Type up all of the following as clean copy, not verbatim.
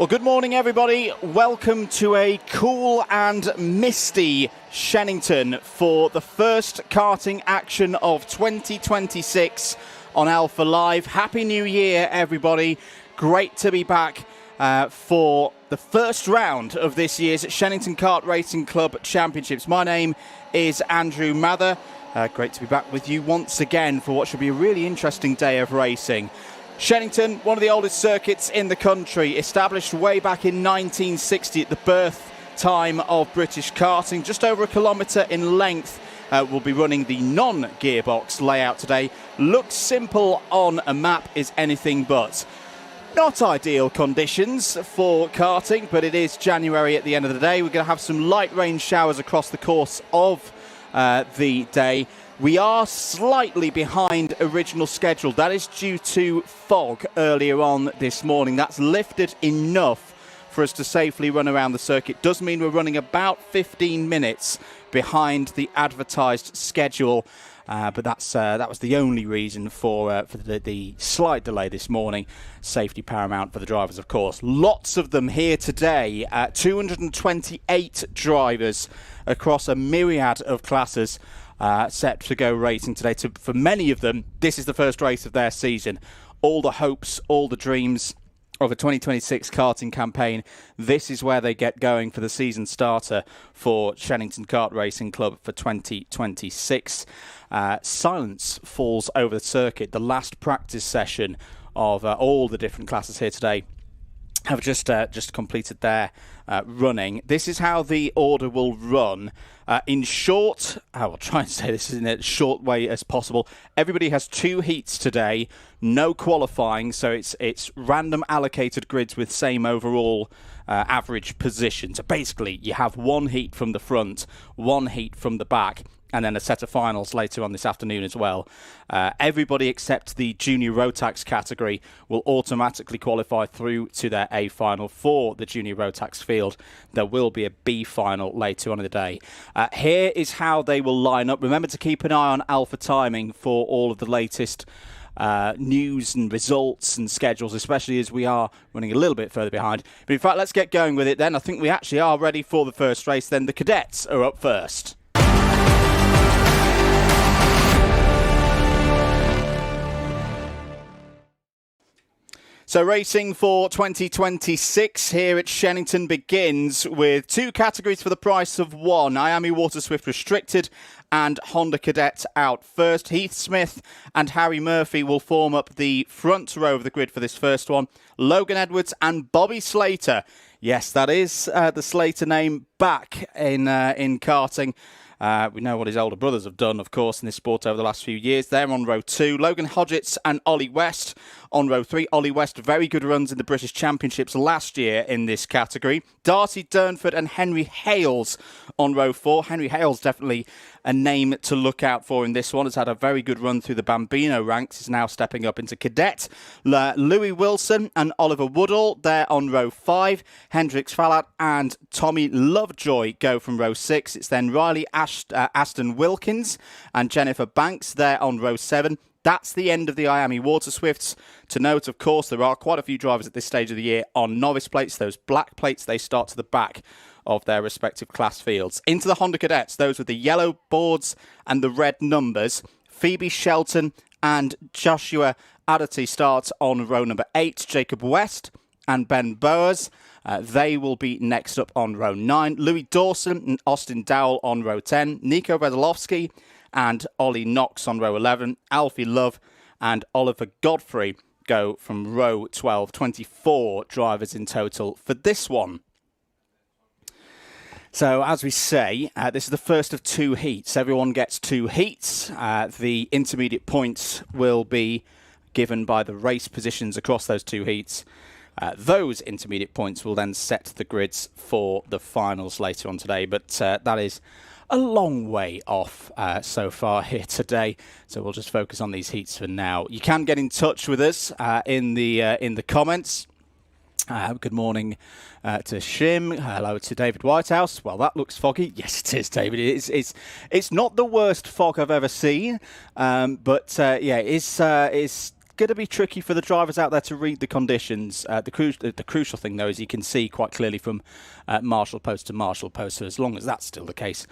Well, good morning, everybody. Welcome to a cool and misty Shenington for the first karting action of 2026 on Alpha Live. Happy New Year, everybody. Great to be back for the first round of this year's Shenington Kart Racing Club Championships. My name is Andrew Mather. Great to be back with you once again for what should be a really interesting day of racing. Shenington, one of the oldest circuits in the country, established way back in 1960 at the birth time of British karting. Just over a kilometre in length. We'll be running the non-gearbox layout today. Looks simple on a map, is anything but. Not ideal conditions for karting, but it is January at the end of the day. We're going to have some light rain showers across the course of the day. We are slightly behind original schedule. That is due to fog earlier on this morning. That's lifted enough for us to safely run around the circuit. Does mean we're running about 15 minutes behind the advertised schedule. But that was the only reason for the slight delay this morning. Safety paramount for the drivers, of course. Lots of them here today. 228 drivers across a myriad of classes set to go racing today. For many of them, this is the first race of their season. All the hopes, all the dreams of a 2026 karting campaign. This is where they get going for the season starter for Shenington Kart Racing Club for 2026. Silence falls over the circuit. The last practice session of all the different classes here today have just completed their running. This is how the order will run. In short, I will try and say this in a short way as possible. Everybody has 2 heats today, no qualifying, so it's random allocated grids with same overall average position. So basically, you have 1 heat from the front, 1 heat from the back, and then a set of finals later on this afternoon as well. Everybody except the junior Rotax category will automatically qualify through to their A final. For the junior Rotax field, there will be a B final later on in the day. Here is how they will line up. Remember to keep an eye on Alpha Timing for all of the latest news and results and schedules, especially as we are running a little bit further behind. But in fact, let's get going with it then. I think we actually are ready for the first race then. The Cadets are up first. So racing for 2026 here at Shenington begins with 2 categories for the price of 1. Miami Water Swift Restricted and Honda Cadet out first. Heath Smith and Harry Murphy will form up the front row of the grid for this first one. Logan Edwards and Bobby Slater. Yes, that is the Slater name back in karting. We know what his older brothers have done, of course, in this sport over the last few years. They're on row 2. Logan Hodgetts and Ollie West on row 3. Ollie West, very good runs in the British Championships last year in this category. Darcy Durnford and Henry Hales on row 4. Henry Hales definitely a name to look out for in this one. Has had a very good run through the Bambino ranks. Is now stepping up into Cadet. Louis Wilson and Oliver Woodall, they're on row 5. Hendrix Fallat and Tommy Lovejoy go from row 6. It's then Riley Aston Wilkins and Jennifer Banks, they're on row 7. That's the end of the Miami Water Swifts. To note, of course, there are quite a few drivers at this stage of the year on novice plates. Those black plates, they start to the back of their respective class fields. Into the Honda Cadets, those with the yellow boards and the red numbers. Phoebe Shelton and Joshua Adderty start on row number 8. Jacob West and Ben Bowers, they will be next up on row 9. Louis Dawson and Austin Dowell on row 10. Nico Redolowski and Ollie Knox on row 11. Alfie Love and Oliver Godfrey go from row 12. 24 drivers in total for this one. So, as we say, this is the first of 2 heats. Everyone gets 2 heats. The intermediate points will be given by the race positions across those 2 heats. Those intermediate points will then set the grids for the finals later on today. But that is a long way off so far here today. So we'll just focus on these heats for now. You can get in touch with us in the comments. Good morning to Shim. Hello to David Whitehouse. Well, that looks foggy. Yes, it is, David. It's not the worst fog I've ever seen, but yeah, it's going going to be tricky for the drivers out there to read the conditions. The crucial thing, though, is you can see quite clearly from marshal post to marshal post. So as long as that's still the case,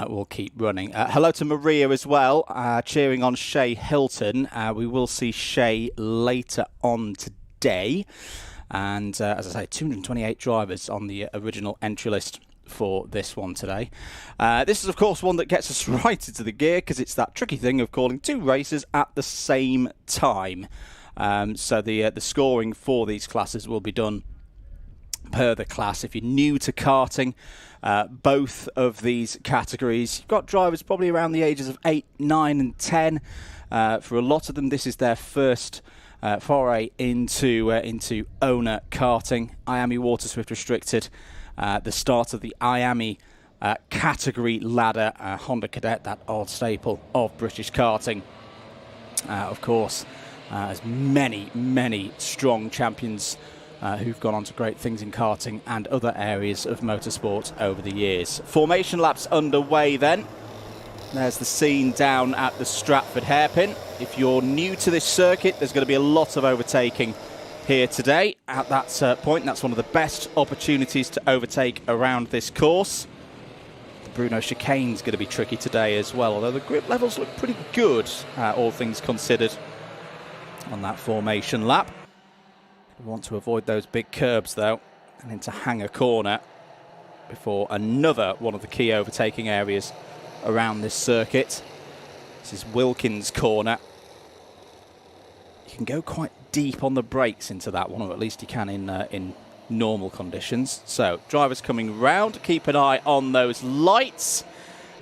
we'll keep running. Hello to Maria as well, cheering on Shay Hilton. We will see Shay later on today. And as I say, 228 drivers on the original entry list for this one today. This is, of course, one that gets us right into the gear because it's that tricky thing of calling two races at the same time. So the scoring for these classes will be done per the class. If you're new to karting, both of these categories, you've got drivers probably around the ages of 8, 9 and 10. For a lot of them, this is their first foray into owner karting. Miami Water Swift Restricted, the start of the Miami category ladder. Honda Cadet, that old staple of British karting. Of course, as many strong champions who've gone on to great things in karting and other areas of motorsport over the years. Formation laps underway then. There's the scene down at the Stratford hairpin. If you're new to this circuit, there's going to be a lot of overtaking here today at that point. That's one of the best opportunities to overtake around this course. The Bruno chicane's going to be tricky today as well, although the grip levels look pretty good, all things considered, on that formation lap. We want to avoid those big curbs, though, and into Hanger Corner before another one of the key overtaking areas around this circuit. This is Wilkins Corner. You can go quite deep on the brakes into that one, or at least you can in normal conditions. So drivers coming round, keep an eye on those lights,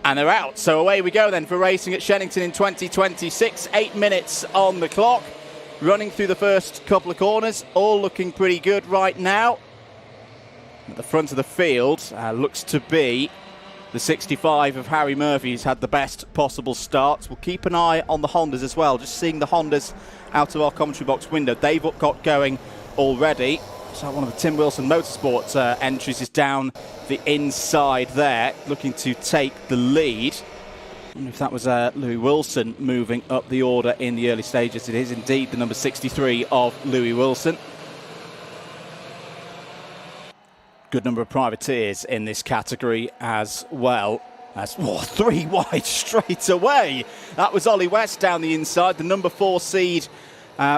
and they're out. So away we go then for racing at Shenington in 2026. 8 minutes on the clock, running through the first couple of corners, all looking pretty good right now. At the front of the field looks to be the 65 of Harry Murphy. He's had the best possible starts. We'll keep an eye on the Hondas as well. Just seeing the Hondas out of our commentary box window. They've got going already. So one of the Tim Wilson Motorsports entries is down the inside there, looking to take the lead. I wonder if that was Louis Wilson moving up the order in the early stages. It is indeed the number 63 of Louis Wilson. Good number of privateers in this category as well. That's 3 wide straight away. That was Ollie West down the inside, the number 4 seed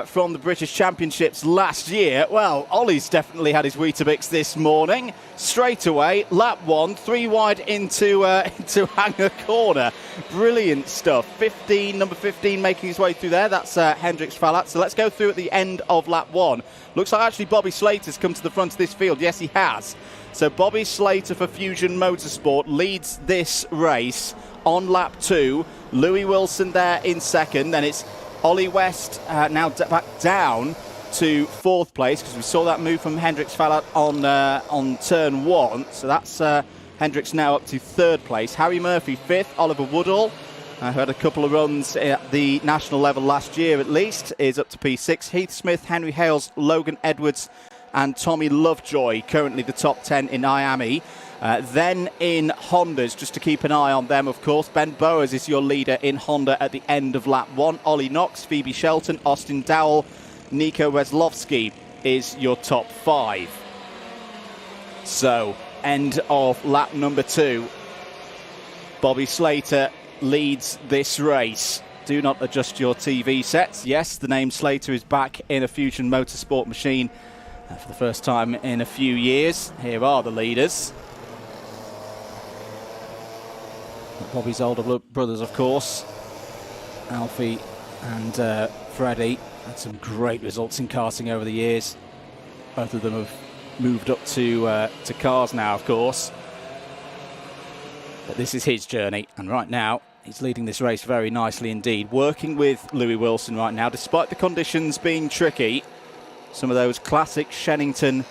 from the British Championships last year. Well, Ollie's definitely had his Weetabix this morning. Straight away, lap 1, 3 wide into Hanger Corner. Brilliant stuff. Number 15 making his way through there. That's Hendrix Falat. So let's go through at the end of lap 1. Looks like actually Bobby Slater's come to the front of this field. Yes, he has. So Bobby Slater for Fusion Motorsport leads this race on lap 2. Louis Wilson there in second. Then it's Ollie West now back down to 4th place, because we saw that move from Hendrix Falat on turn 1. So that's Hendrix now up to 3rd place. Harry Murphy 5th. Oliver Woodall, who had a couple of runs at the national level last year at least, is up to P6. Heath Smith, Henry Hales, Logan Edwards and Tommy Lovejoy currently the top 10 in Miami. Then in Hondas, just to keep an eye on them, of course, Ben Bowers is your leader in Honda at the end of lap 1. Ollie Knox, Phoebe Shelton, Austin Dowell, Nico Weslovsky is your top 5. So, end of lap number 2. Bobby Slater leads this race. Do not adjust your TV sets. Yes, the name Slater is back in a Fusion Motorsport machine for the first time in a few years. Here are the leaders. Bobby's older brothers, of course, Alfie and Freddie, had some great results in karting over the years. Both of them have moved up to cars now, of course. But this is his journey, and right now he's leading this race very nicely indeed. Working with Louis Wilson right now, despite the conditions being tricky. Some of those classic Shenington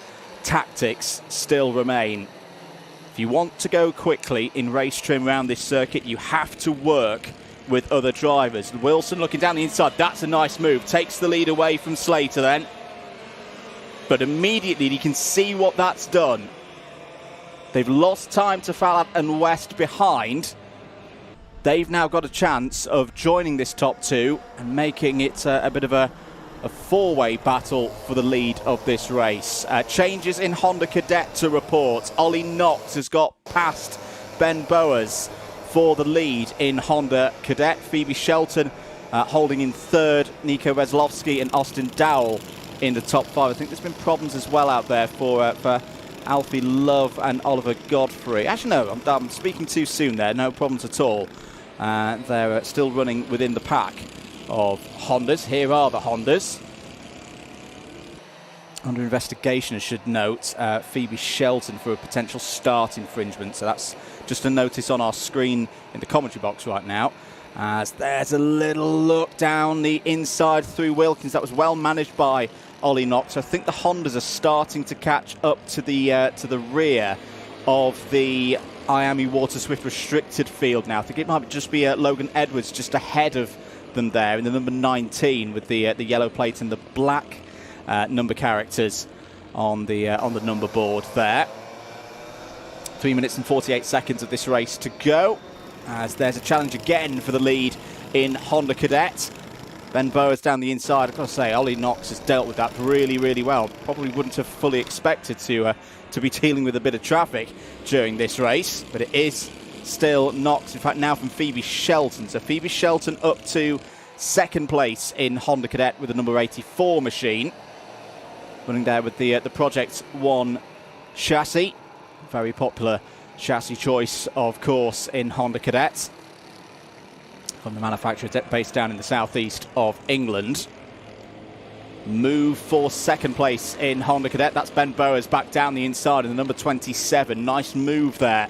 tactics still remain. If you want to go quickly in race trim around this circuit, you have to work with other drivers. Wilson looking down the inside. That's a nice move. Takes the lead away from Slater then. But immediately you can see what that's done. They've lost time to Falat and West behind. They've now got a chance of joining this top 2 and making it a bit of a a four-way battle for the lead of this race. Changes in Honda Cadet to report. Ollie Knox has got past Ben Boas for the lead in Honda Cadet. Phoebe Shelton holding in third. Nico Veslovsky and Austin Dowell in the top five. I think there's been problems as well out there for Alfie Love and Oliver Godfrey. Actually, no, I'm speaking too soon there. No problems at all. They're still running within the pack of Hondas. Here are the Hondas. Under investigation, I should note, Phoebe Shelton for a potential start infringement. So that's just a notice on our screen in the commentary box right now. As there's a little look down the inside through Wilkins. That was well managed by Ollie Knox. I think the Hondas are starting to catch up to the rear of the Miami Water Swift restricted field now. I think it might just be Logan Edwards just ahead of them there in the number 19 with the yellow plate and the black number characters on the number board there. 3 minutes and 48 seconds of this race to go, as there's a challenge again for the lead in Honda Cadet. Ben Boas down the inside. I've got to say, Ollie Knox has dealt with that really, really well. Probably wouldn't have fully expected to be dealing with a bit of traffic during this race, but it is still Knox. In fact, now from Phoebe Shelton. So Phoebe Shelton up to second place in Honda Cadet with the number 84 machine. Running there with the Project 1 chassis. Very popular chassis choice, of course, in Honda Cadet. From the manufacturer based down in the southeast of England. Move for second place in Honda Cadet. That's Ben Boas back down the inside in the number 27. Nice move there.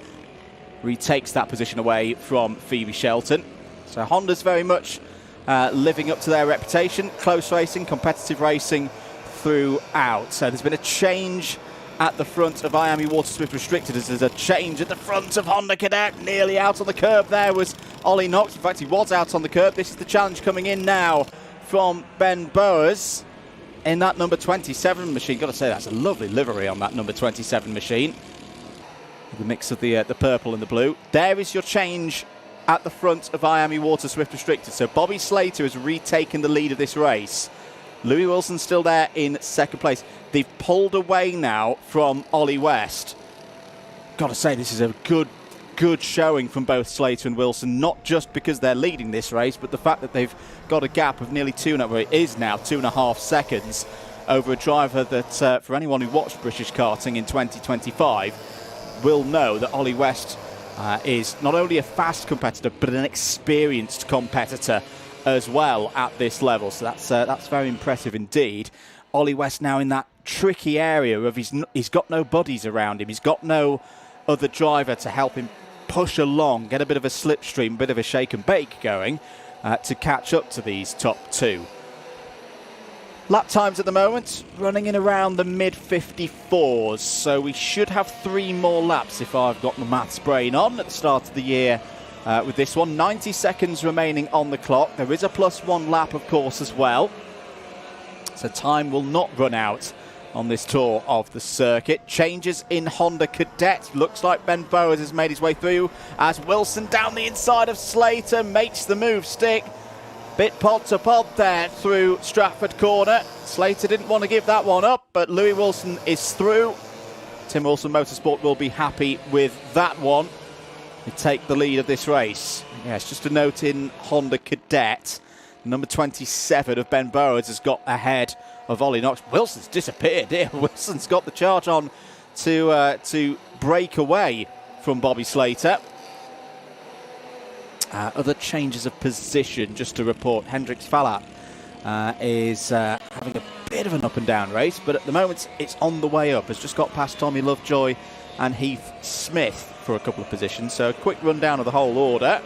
Retakes that position away from Phoebe Shelton. So Honda's very much living up to their reputation. Close racing, competitive racing throughout. So there's been a change at the front of Miami Water Swift Restricted, as there's a change at the front of Honda Cadet. Nearly out on the curb there was Ollie Knox. In fact, he was out on the curb. This is the challenge coming in now from Ben Boas in that number 27 machine. Got to say, that's a lovely livery on that number 27 machine. The mix of the purple and the blue. There is your change at the front of Miami Water Swift Restricted. So Bobby Slater has retaken the lead of this race. Louis Wilson's still there in second place. They've pulled away now from Ollie West. Got to say, this is a good showing from both Slater and Wilson, not just because they're leading this race, but the fact that they've got a gap of nearly 2.5 seconds over a driver that, for anyone who watched British karting in 2025, will know that Ollie West is not only a fast competitor, but an experienced competitor as well at this level. So that's very impressive indeed. Ollie West now in that tricky area of he's got no buddies around him. He's got no other driver to help him push along, get a bit of a slipstream, bit of a shake and bake going to catch up to these top two. Lap times at the moment running in around the mid-54s, so we should have 3 more laps if I've got my maths brain on at the start of the year with this one. 90 seconds remaining on the clock. There is a +1 lap, of course, as well. So time will not run out on this tour of the circuit. Changes in Honda Cadet. Looks like Ben Boas has made his way through as Wilson down the inside of Slater makes the move stick. Bit pod to pod there through Stratford Corner. Slater didn't want to give that one up, but Louis Wilson is through. Tim Wilson Motorsport will be happy with that one. They take the lead of this race. Yes, just a note in Honda Cadet. Number 27 of Ben Boas has got ahead of Ollie Knox. Wilson's disappeared here. Wilson's got the charge on to break away from Bobby Slater. Other changes of position, just to report. Hendrix Fallat is having a bit of an up and down race, but at the moment it's on the way up. Has just got past Tommy Lovejoy and Heath Smith for a couple of positions. So a quick rundown of the whole order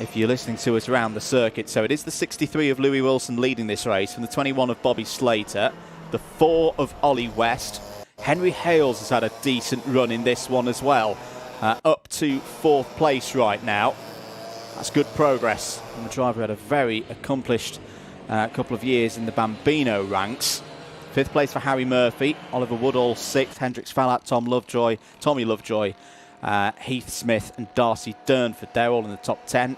if you're listening to us around the circuit. So it is the 63 of Louis Wilson leading this race, from the 21 of Bobby Slater, the 4 of Ollie West. Henry Hales has had a decent run in this one as well, up to 4th place right now. That's good progress from a driver who had a very accomplished couple of years in the Bambino ranks. 5th place for Harry Murphy, Oliver Woodall 6th, Hendrix Fallat, Tommy Lovejoy, Heath Smith and Darcy Durnford. They're all in the top 10.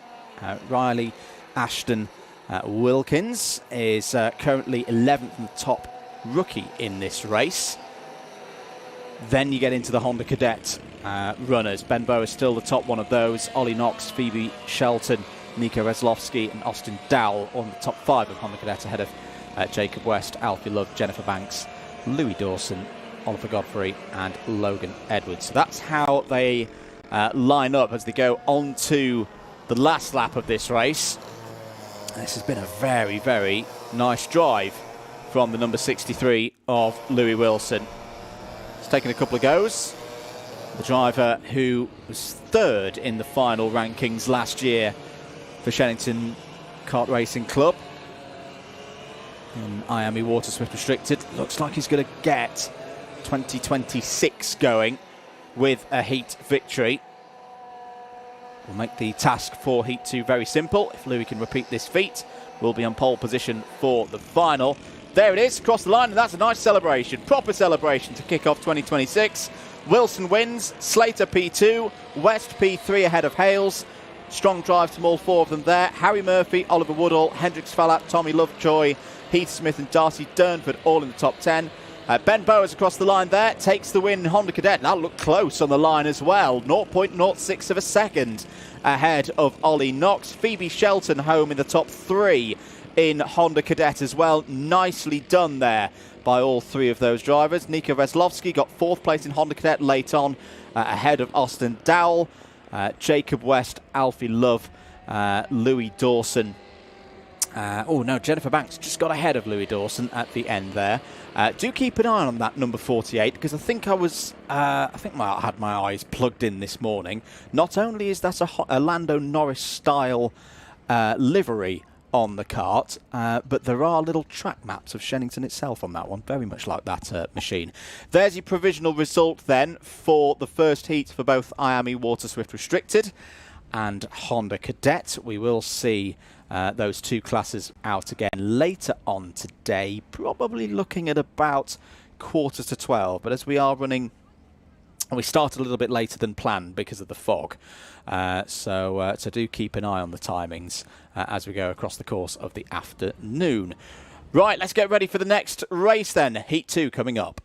Riley Ashton Wilkins is currently 11th and the top rookie in this race. Then you get into the Honda Cadet runners. Ben Bowe is still the top one of those. Ollie Knox, Phoebe Shelton, Nico Reslovsky and Austin Dowell on the top 5 of Honda Cadet, ahead of Jacob West, Alfie Love, Jennifer Banks, Louis Dawson, Oliver Godfrey and Logan Edwards. So that's how they line up as they go on to the last lap of this race. This has been a very, very nice drive from the number 63 of Louis Wilson. It's taken a couple of goes. The driver who was third in the final rankings last year for Shenington Kart Racing Club in Miami Water Swift Restricted. Looks like he's going to get 2026 going with a heat victory. Will make the task for Heat 2 very simple. If Louis can repeat this feat, we'll be on pole position for the final. There it is, across the line, and that's a nice celebration. Proper celebration to kick off 2026. Wilson wins, Slater P2, West P3 ahead of Hales. Strong drive from all 4 of them there. Harry Murphy, Oliver Woodall, Hendrix Fallat, Tommy Lovejoy, Heath Smith and Darcy Durnford all in the top 10. Ben Bowers across the line there, takes the win in Honda Cadet. That'll look close on the line as well. 0.06 of a second ahead of Ollie Knox. Phoebe Shelton home in the top 3 in Honda Cadet as well. Nicely done there by all 3 of those drivers. Nico Veslovsky got 4th place in Honda Cadet late on, ahead of Austin Dowell, Jacob West, Alfie Love, Louis Dawson. Jennifer Banks just got ahead of Louis Dawson at the end there. Do keep an eye on that number 48, because I think I had my eyes plugged in this morning. Not only is that a Lando Norris style livery on the kart, but there are little track maps of Shenington itself on that one, very much like that machine. There's your provisional result then for the first heat for both Miami Water Swift Restricted and Honda Cadet. We will see those 2 classes out again later on today, probably looking at about 11:45. But as we are running, we started a little bit later than planned because of the fog. So do keep an eye on the timings as we go across the course of the afternoon. Right, let's get ready for the next race then. Heat 2 coming up.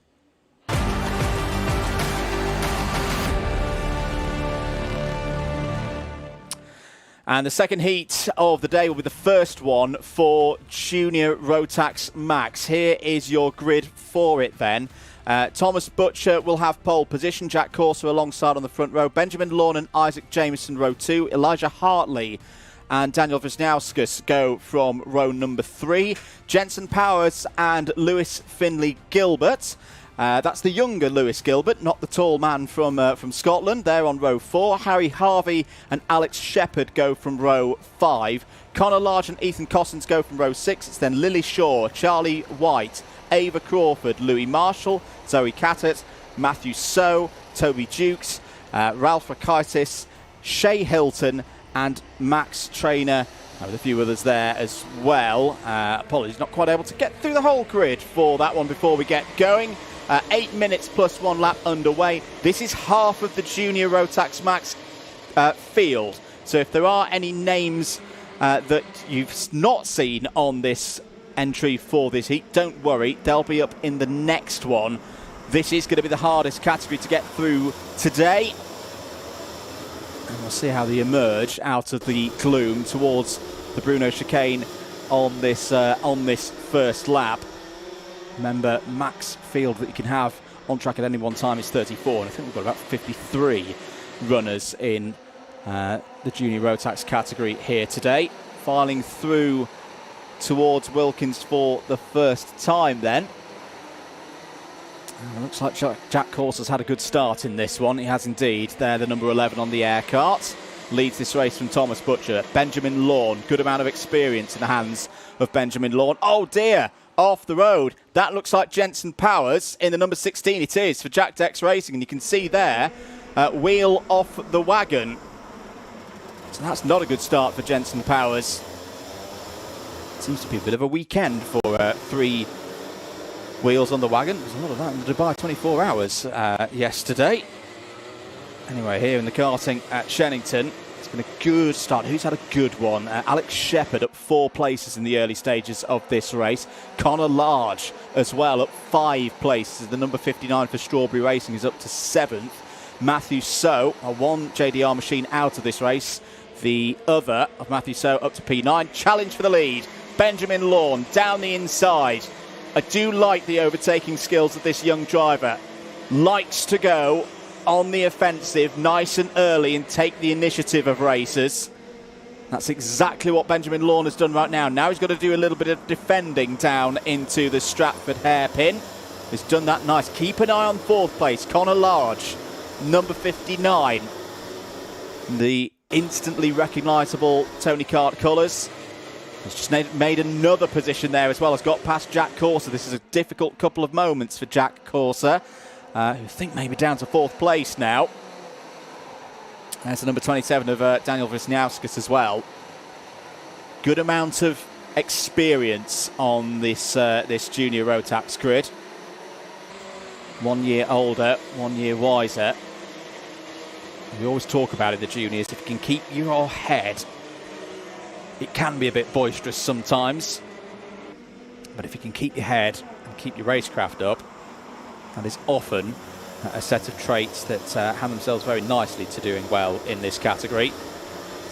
And the second heat of the day will be the first one for Junior Rotax Max. Here is your grid for it then. Thomas Butcher will have pole position. Jack Corser alongside on the front row. Benjamin Lawn and Isaac Jameson row 2. Elijah Hartley and Daniel Wisniauskas go from row number 3. Jensen Powers and Lewis Finley Gilbert. That's the younger Lewis Gilbert, not the tall man from Scotland. They're on row 4. Harry Harvey and Alex Shepherd go from row 5. Connor Large and Ethan Cossins go from row 6. It's then Lily Shaw, Charlie White, Ava Crawford, Louis Marshall, Zoe Cattett, Matthew So, Toby Dukes, Ralph Rakaitis, Shay Hilton and Max Trainer, with a few others there as well. Apologies, not quite able to get through the whole grid for that one before we get going. 8 minutes plus 1 lap underway. This is half of the Junior Rotax Max field. So if there are any names that you've not seen on this entry for this heat, don't worry, they'll be up in the next one. This is going to be the hardest category to get through today. And we'll see how they emerge out of the gloom towards the Bruno chicane on this first lap. Remember, max field that you can have on track at any one time is 34, and I think we've got about 53 runners in the Junior Rotax category here today. Filing through towards Wilkins for the first time then. Looks like Jack Corser's had a good start in this one. He has indeed. They're the number 11 on the air kart. Leads this race from Thomas Butcher. Benjamin Lawn, good amount of experience in the hands of Benjamin Lawn. Oh dear, off the road. That looks like Jensen Powers in the number 16. It is for Jack Dex Racing, and you can see there, wheel off the wagon. So that's not a good start for Jensen Powers. Seems to be a bit of a weekend for 3 wheels on the wagon. There's a lot of that in the Dubai 24 hours yesterday. Anyway, here in the karting at Shenington, It's been a good start. Who's had a good one? Alex Shepherd up 4 places in the early stages of this race. Connor Large as well up 5 places. The number 59 for Strawberry Racing is up to 7th. Matthew So, one JDR machine out of this race. The other of Matthew So up to P9. Challenge for the lead. Benjamin Lawn down the inside. I do like the overtaking skills of this young driver. Likes to go on the offensive nice and early and take the initiative of races. That's exactly what Benjamin Lawn has done right now. Now he's got to do a little bit of defending down into the Stratford hairpin. He's done that nice. Keep an eye on 4th place. Connor Large, number 59. The instantly recognisable Tony Kart colours. He's just made another position there as well. Has got past Jack Corser. This is a difficult couple of moments for Jack Corser, who I think maybe down to 4th place now. There's the number 27 of Daniel Wisniewskis as well. Good amount of experience on this this junior Rotax grid. 1 year older, 1 year wiser. We always talk about it, the juniors. If you can keep your head, it can be a bit boisterous sometimes. But if you can keep your head and keep your racecraft up, that is often a set of traits that hand themselves very nicely to doing well in this category.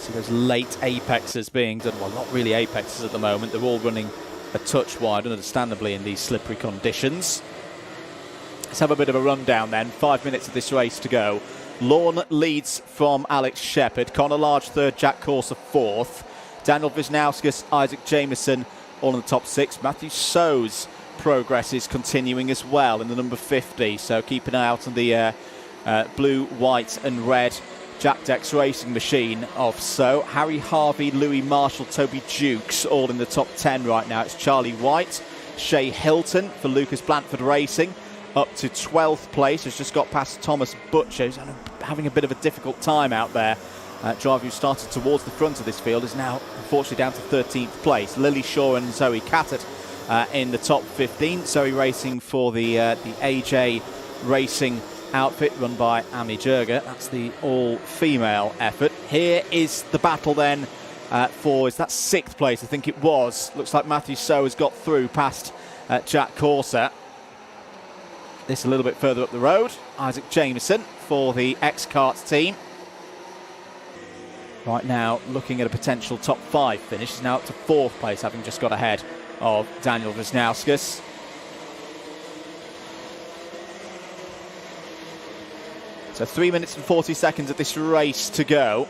So those late apexes being done, well, not really apexes at the moment. They're all running a touch wide, understandably, in these slippery conditions. Let's have a bit of a rundown then. 5 minutes of this race to go. Lawn leads from Alex Shepherd. Connor Large 3rd, Jack Corser 4th. Daniel Wisniewskis, Isaac Jameson all in the top 6. Matthew So's progress is continuing as well in the number 50, so keep an eye out on the blue, white and red Jack Dex racing machine of So. Harry Harvey, Louis Marshall, Toby Dukes all in the top 10 right now. It's Charlie White. Shay Hilton for Lucas Blanford Racing up to 12th place, has just got past Thomas Butcher, who's having a bit of a difficult time out there. Driver who started towards the front of this field is now unfortunately down to 13th place. Lily Shaw and Zoe Catet in the top 15. Zoe racing for the AJ Racing outfit run by Amy Jurger. That's the all-female effort. Here is the battle then for, is that 6th place? I think it was. Looks like Matthew So has got through past Jack Corser. This a little bit further up the road. Isaac Jameson for the X-Karts team. Right now, looking at a potential top 5 finish. He's now up to 4th place, having just got ahead of Daniel Wisniewskis. So 3 minutes and 40 seconds of this race to go.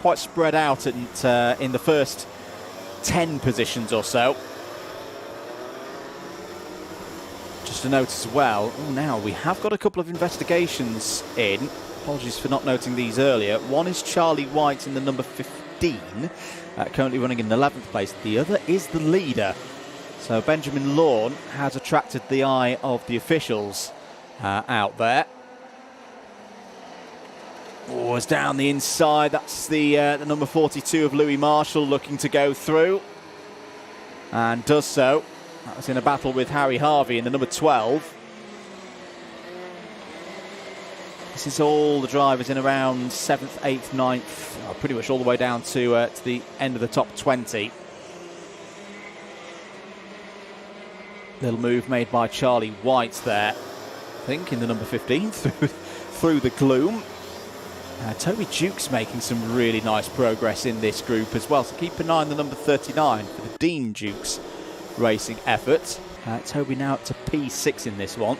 Quite spread out in the first 10 positions or so. Just a note as well, now we have got a couple of investigations in. Apologies for not noting these earlier. One is Charlie White in the number 15, currently running in 11th place. The other is the leader. So Benjamin Lawn has attracted the eye of the officials out there. Oh, it's down the inside. That's the number 42 of Louis Marshall looking to go through. And does so. That was in a battle with Harry Harvey in the number 12. This is all the drivers in around 7th, 8th, 9th, pretty much all the way down to the end of the top 20. Little move made by Charlie White there, I think, in the number 15 through the gloom. Toby Duke's making some really nice progress in this group as well, so keep an eye on the number 39 for the Dean Dukes racing effort. Toby now up to P6 in this one.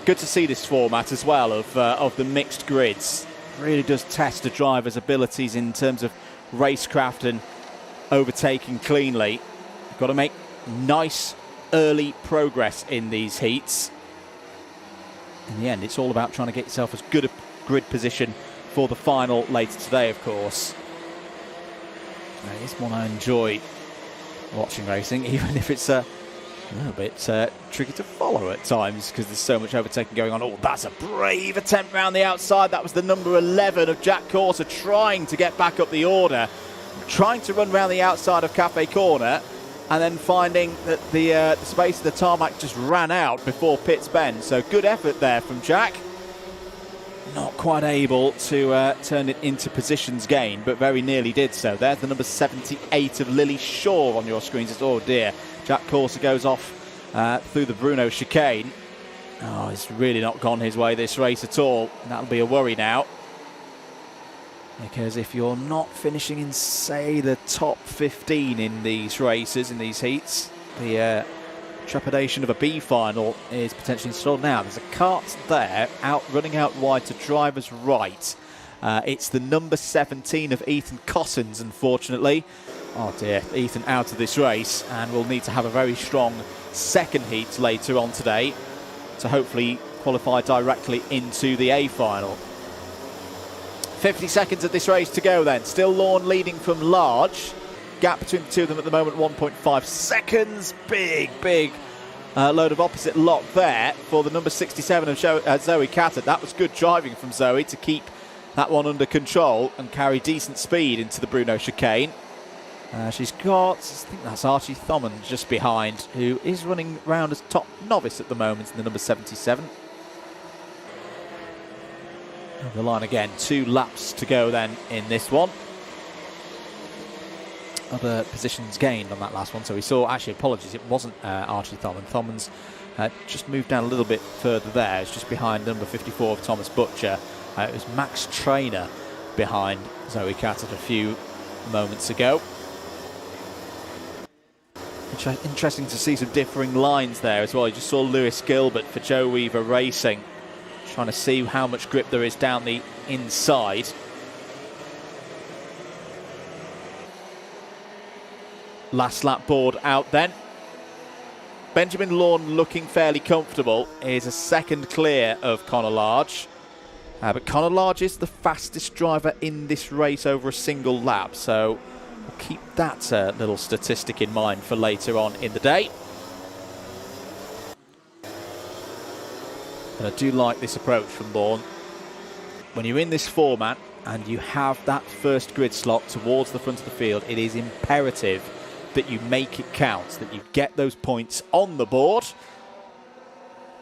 Good to see this format as well of the mixed grids. Really does test the driver's abilities in terms of racecraft and overtaking cleanly. You've got to make nice early progress in these heats. In the end, it's all about trying to get yourself as good a grid position for the final later today, of course. It is one I enjoy watching racing, even if it's a little bit tricky to follow at times because there's so much overtaking going on. Oh, that's a brave attempt round the outside. That was the number 11 of Jack Corser trying to get back up the order, trying to run round the outside of Cafe Corner, and then finding that the space of the tarmac just ran out before Pitts Bend. So good effort there from Jack. not quite able to turn it into positions gain, but very nearly did so. There's the number 78 of Lily Shaw on your screens. It's, oh dear, Jack Corser goes off through the Bruno chicane. Oh, it's really not gone his way this race at all. And that'll be a worry now. Because if you're not finishing in, say, the top 15 in these races, in these heats, the trepidation of a B final is potentially installed now. There's a kart there, running out wide to driver's right. It's the number 17 of Ethan Cossins, unfortunately. Oh dear, Ethan out of this race, and will need to have a very strong second heat later on today to hopefully qualify directly into the A final. 50 seconds of this race to go then. Still Lorne leading from large. Gap between the two of them at the moment, 1.5 seconds. Big load of opposite lock there for the number 67 of Zoe Cadet. That was good driving from Zoe to keep that one under control and carry decent speed into the Bruno chicane. She's got, I think that's Archie Thomond just behind, who is running round as top novice at the moment in the number 77. The line again, 2 laps to go then in this one. Other positions gained on that last one. So we saw, actually, apologies, it wasn't Archie Thomond. Thomond's just moved down a little bit further there. It's just behind number 54 of Thomas Butcher. It was Max Trainer behind Zoe Cadet a few moments ago. Interesting to see some differing lines there as well. You just saw Lewis Gilbert for Joe Weaver Racing, trying to see how much grip there is down the inside. Last lap board out then. Benjamin Lorne looking fairly comfortable. Is a second clear of Connor Large. But Connor Large is the fastest driver in this race over a single lap. So we'll keep that little statistic in mind for later on in the day. But I do like this approach from Lorne. When you're in this format and you have that first grid slot towards the front of the field, it is imperative that you make it count, that you get those points on the board.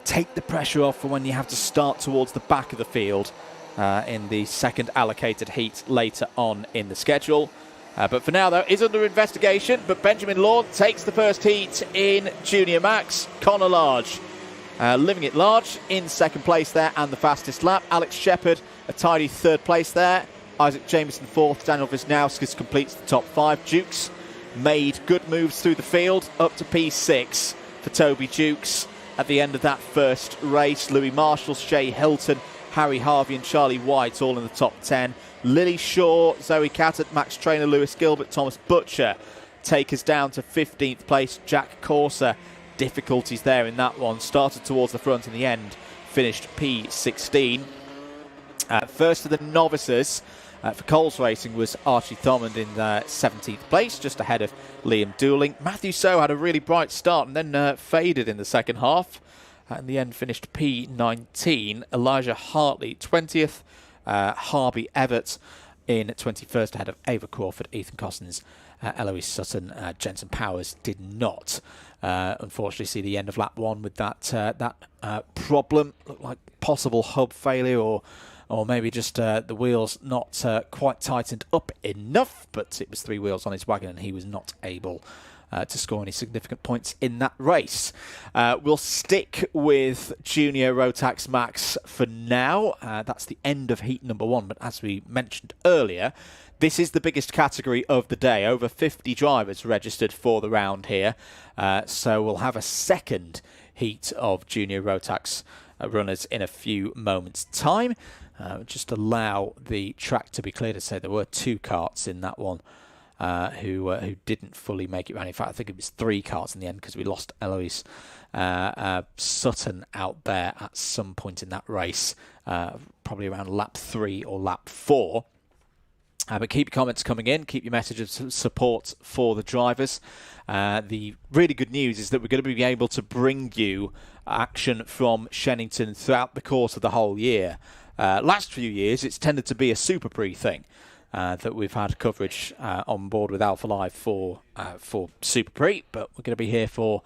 Take the pressure off for when you have to start towards the back of the field in the second allocated heat later on in the schedule. But for now, though, is under investigation. But Benjamin Lorne takes the first heat in Junior Max. Connor Large living it large in second place there and the fastest lap. Alex Shepherd, a tidy third place there. Isaac Jameson fourth. Daniel Wisniewskis completes the top 5. Dukes made good moves through the field up to P6 for Toby Dukes at the end of that first race. Louis Marshall, Shea Hilton, Harry Harvey and Charlie White all in the top 10. Lily Shaw, Zoe Cadet, Max Trainer, Lewis Gilbert, Thomas Butcher take us down to 15th place. Jack Corser, difficulties there in that one. Started towards the front in the end, finished P16. First of the novices for Coles Racing was Archie Thomond in 17th place, just ahead of Liam Dooling. Matthew So had a really bright start and then faded in the second half. In the end, finished P19. Elijah Hartley, 20th. Harvey Everett in 21st, ahead of Ava Crawford, Ethan Cossins, Eloise Sutton. Jensen Powers did not, unfortunately, see the end of lap 1 with that problem. Looked like possible hub failure or maybe just the wheels not quite tightened up enough, but it was 3 wheels on his wagon and he was not able to score any significant points in that race. We'll stick with Junior Rotax Max for now. That's the end of heat number 1, but as we mentioned earlier, this is the biggest category of the day. Over 50 drivers registered for the round here. So we'll have a second heat of Junior Rotax runners in a few moments' time. Just allow the track to be cleared. To say there were 2 karts in that one who didn't fully make it round. In fact, I think it was 3 karts in the end because we lost Eloise Sutton out there at some point in that race, probably around lap 3 or lap 4. But keep your comments coming in, keep your messages of support for the drivers. The really good news is that we're going to be able to bring you action from Shenington throughout the course of the whole year. Last few years, it's tended to be a Super Prix thing that we've had coverage on board with Alpha Live for Super Prix, but we're going to be here for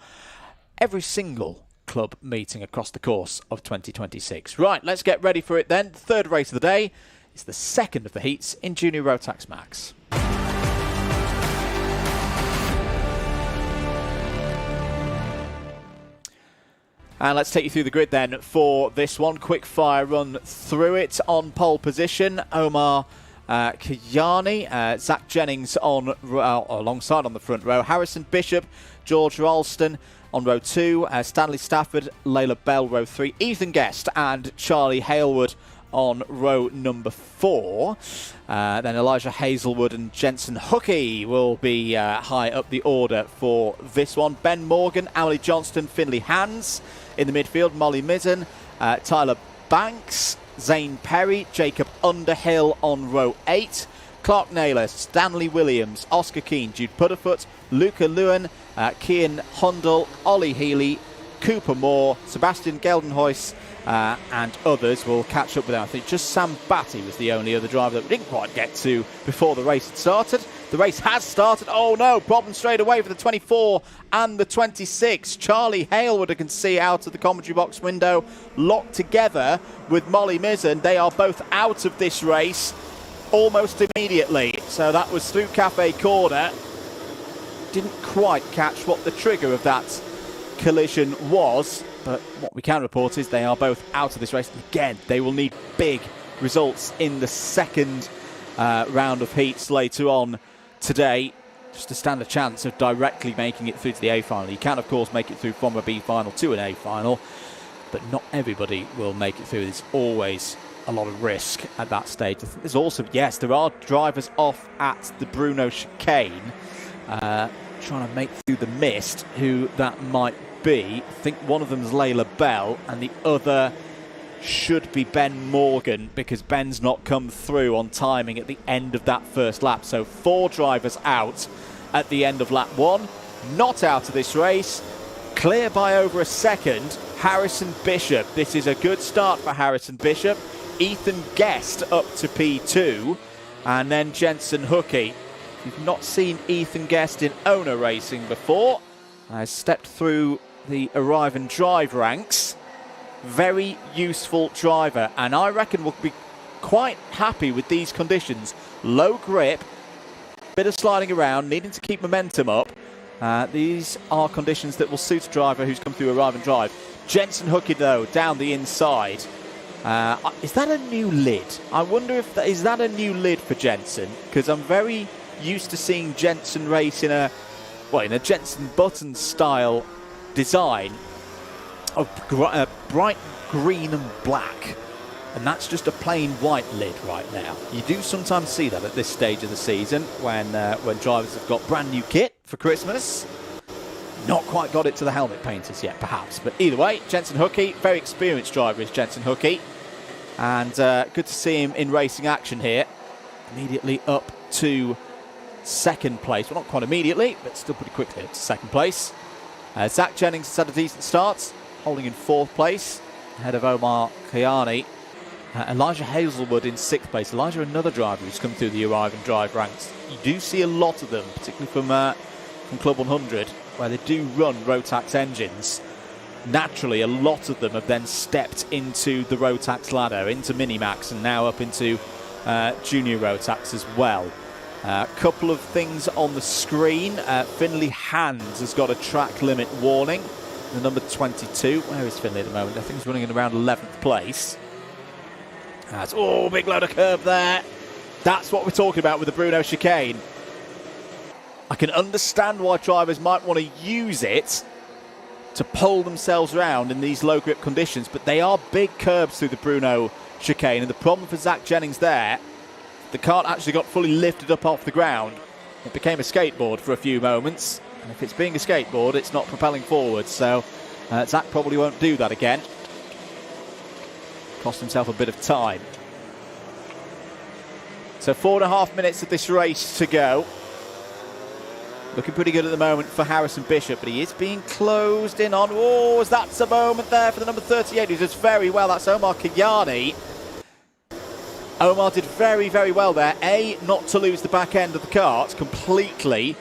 every single club meeting across the course of 2026. Right, let's get ready for it then. Third race of the day is the second of the heats in Junior Rotax Max. And let's take you through the grid then for this one. Quick fire run through it. On pole position, Omar Kayani, Zach Jennings on alongside on the front row. Harrison Bishop, George Ralston on row 2. Stanley Stafford, Layla Bell, row 3. Ethan Guest and Charlie Halewood on row number 4. Then Elijah Hazelwood and Jensen Hookey will be high up the order for this one. Ben Morgan, Emily Johnston, Finley Hands. In the midfield, Molly Mizzen, Tyler Banks, Zane Perry, Jacob Underhill on row 8. Clark Naylor, Stanley Williams, Oscar Keane, Jude Pudderfoot, Luca Lewin, Kian Hundle, Ollie Healy, Cooper Moore, Sebastian Geldenhuis, and others will catch up with them. I think just Sam Batty was the only other driver that we didn't quite get to before the race had started. The race has started. Oh no, problem straight away for the 24 and the 26. Charlie Halewood, I can see out of the commentary box window, locked together with Molly Mizzen. They are both out of this race almost immediately. So that was through Cafe Corner. Didn't quite catch what the trigger of that collision was, but what we can report is they are both out of this race. Again, they will need big results in the second round of heats later on today just to stand a chance of directly making it through to the A final. You can, of course, make it through from a B final to an A final, but not everybody will make it through. There's always a lot of risk at that stage. I think there's also, yes, there are drivers off at the Bruno chicane trying to make through the mist. Who that might be, I think one of them is Layla Bell and the other should be Ben Morgan, because Ben's not come through on timing at the end of that first lap. So 4 drivers out at the end of lap 1. Not out of this race. Clear by over a second, Harrison Bishop. This is a good start for Harrison Bishop. Ethan Guest up to P2. And then Jensen Hookey. If you've not seen Ethan Guest in owner racing before, has stepped through the arrive and drive ranks. Very useful driver, and I reckon we'll be quite happy with these conditions. Low grip, bit of sliding around, needing to keep momentum up. These are conditions that will suit a driver who's come through arrive and drive. Jensen Hookey, though, down the inside. Is that a new lid? I wonder if that is a new lid for Jensen, because I'm very used to seeing Jensen race in a Jensen Button style design of bright green and black, and that's just a plain white lid right now. You do sometimes see that at this stage of the season when drivers have got brand new kit for Christmas. Not quite got it to the helmet painters yet, perhaps, but either way, Jensen Hookey, very experienced driver is Jensen Hookey, and good to see him in racing action here. Immediately up to second place. Well, not quite immediately, but still pretty quickly up to second place. Zach Jennings has had a decent start, holding in 4th place, ahead of Omar Kayani. Elijah Hazelwood in 6th place. Elijah, another driver who's come through the arrive and drive ranks. You do see a lot of them, particularly from Club 100, where they do run Rotax engines. Naturally, a lot of them have then stepped into the Rotax ladder, into Minimax, and now up into Junior Rotax as well. A couple of things on the screen. Finley Hands has got a track limit warning. The number 22. Where is Finley at the moment? I think he's running in around 11th place. Big load of curb there. That's what we're talking about with the Bruno chicane. I can understand why drivers might want to use it to pull themselves around in these low grip conditions, but they are big curbs through the Bruno chicane, and the problem for Zach Jennings there, the kart actually got fully lifted up off the ground. It became a skateboard for a few moments, and if it's being a skateboard, it's not propelling forward, so Zach probably won't do that again. Cost himself a bit of time. So 4.5 minutes of this race to go. Looking pretty good at the moment for Harrison Bishop, but he is being closed in on. That's a moment there for the number 38, who does very well. That's Omar Kayani. Omar did very, very well there. A, not to lose the back end of the kart completely.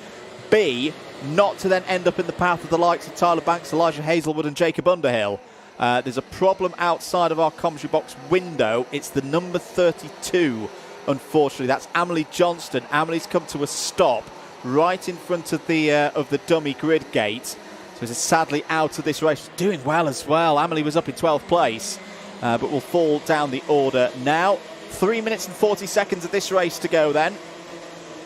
B, not to then end up in the path of the likes of Tyler Banks, Elijah Hazelwood and Jacob Underhill. There's a problem outside of our commentary box window. It's the number 32, unfortunately. That's Amelie Johnston. Amelie's come to a stop right in front of the dummy grid gate. So he's sadly out of this race. Doing well as well. Amelie was up in 12th place, but will fall down the order now. 3 minutes and 40 seconds of this race to go then.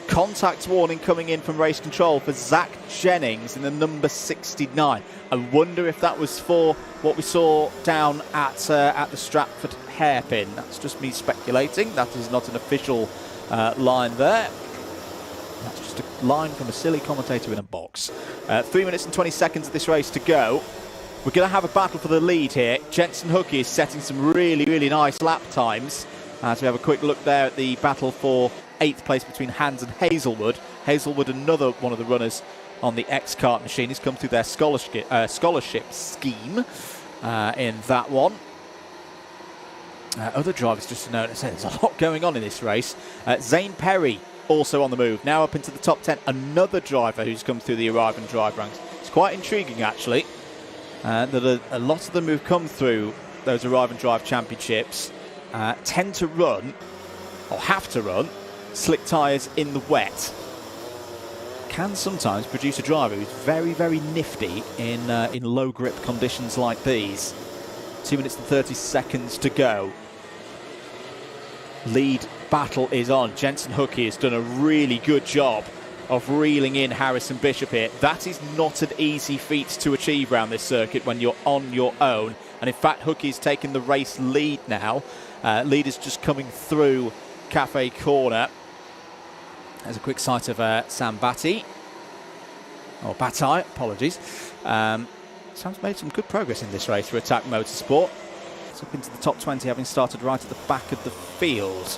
Contact warning coming in from race control for Zach Jennings in the number 69. I wonder if that was for what we saw down at the Stratford hairpin. That's just me speculating. That is not an official line there. That's just a line from a silly commentator in a box. 3 minutes and 20 seconds of this race to go. We're going to have a battle for the lead here. Jensen Hookie is setting some really, really nice lap times. As we have a quick look there at the battle for 8th place between Hans and Hazelwood. Hazelwood, another one of the runners on the X-Kart machine, has come through their scholarship scheme in that one. Other drivers, just to note, there's a lot going on in this race. Zane Perry also on the move, now up into the top 10. Another driver who's come through the arrive and drive ranks. It's quite intriguing, actually, that a lot of them who've come through those arrive and drive championships tend to run, or have to run, slick tyres in the wet. Can sometimes produce a driver who's very, very nifty in low grip conditions like these. 2 minutes and 30 seconds to go. Lead battle is on. Jensen Hookie has done a really good job of reeling in Harrison Bishop here. That is not an easy feat to achieve around this circuit when you're on your own. And in fact, Hookie's taken the race lead now. Lead is just coming through Cafe Corner. There's a quick sight of Sam Batty. Or Batai, apologies. Sam's made some good progress in this race for Attack Motorsport. It's up into the top 20, having started right at the back of the field.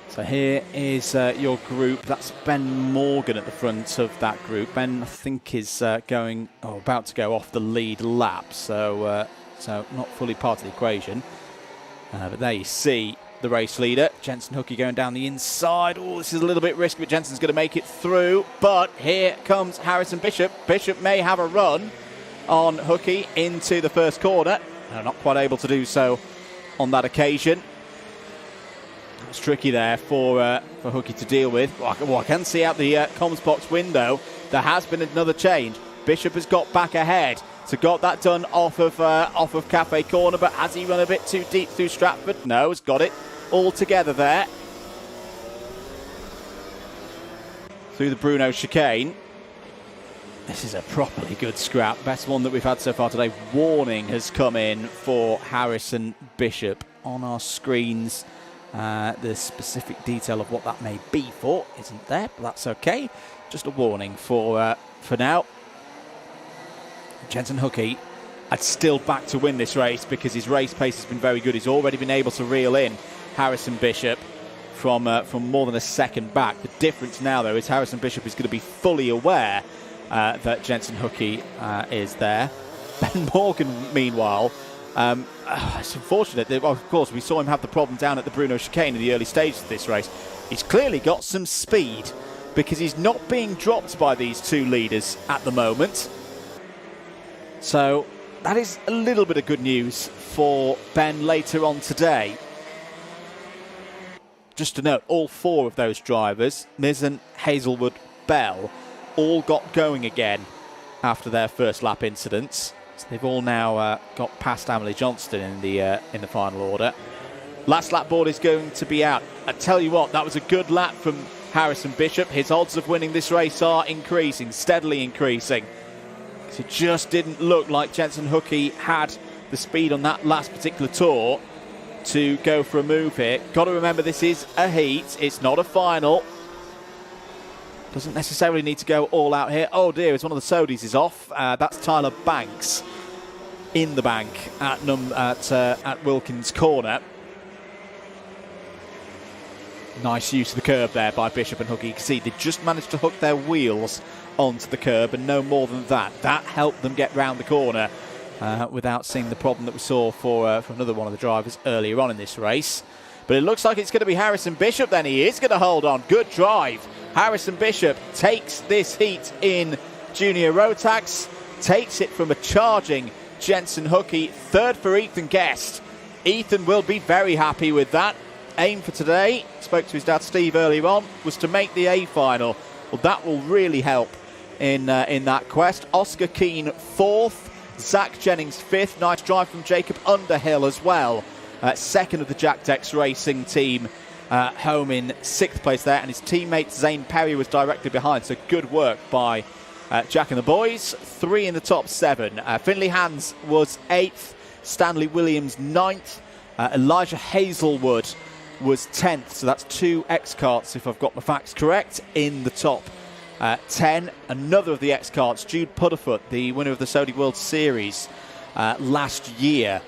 So here is your group. That's Ben Morgan at the front of that group. Ben, I think, is about to go off the lead lap, so not fully part of the equation. But there you see the race leader, Jensen Hookie, going down the inside. Oh, this is a little bit risky, but Jensen's going to make it through. But here comes Harrison Bishop. Bishop may have a run on Hookie into the first corner. Not quite able to do so on that occasion. It's tricky there for Hookie to deal with. Well, I can see out the comms box window there has been another change. Bishop has got back ahead, so got that done off of Cafe Corner. But has he run a bit too deep through Stratford? No, has got it all together there through the Bruno chicane. This is a properly good scrap, best one that we've had so far today. Warning has come in for Harrison Bishop on our screens. The specific detail of what that may be for isn't there, but that's okay. Just a warning for now. Jensen Hookie, I'd still back to win this race because his race pace has been very good. He's already been able to reel in Harrison Bishop from more than a second back. The difference now, though, is Harrison Bishop is going to be fully aware that Jensen Hookie is there. Ben Morgan, meanwhile, it's unfortunate. Of course, we saw him have the problem down at the Bruno chicane in the early stages of this race. He's clearly got some speed because he's not being dropped by these two leaders at the moment. So that is a little bit of good news for Ben later on today. Just to note, all four of those drivers, Mizzen, Hazelwood, Bell, all got going again after their first lap incidents. So they've all now got past Amelie Johnston in the final order. Last lap board is going to be out. I tell you what, that was a good lap from Harrison Bishop. His odds of winning this race are increasing, steadily increasing. It just didn't look like Jensen Hookie had the speed on that last particular tour to go for a move here. Got to remember, this is a heat. It's not a final. Doesn't necessarily need to go all out here. Oh dear, it's one of the Sodies is off. That's Tyler Banks in the bank at Wilkins Corner. Nice use of the curb there by Bishop and Hookie. You can see they just managed to hook their wheels onto the curb and no more than that. That helped them get round the corner without seeing the problem that we saw for another one of the drivers earlier on in this race. But it looks like it's going to be Harrison Bishop then. He is going to hold on. Good drive. Harrison Bishop takes this heat in Junior Rotax, takes it from a charging Jensen Hookey. Third for Ethan Guest. Ethan will be very happy with that. Aim for today, spoke to his dad Steve earlier on, was to make the A final. Well, that will really help in that quest. Oscar Keane fourth, Zach Jennings fifth. Nice drive from Jacob Underhill as well. Second of the Jack Dex Racing team, home in sixth place there, and his teammate Zane Perry was directly behind. So good work by Jack and the boys. Three in the top seven. Finley Hans was eighth, Stanley Williams ninth, Elijah Hazelwood was 10th, so that's two X-Karts, if I've got my facts correct, in the top 10. Another of the X-Karts, Jude Pudderfoot, the winner of the Saudi World Series last year,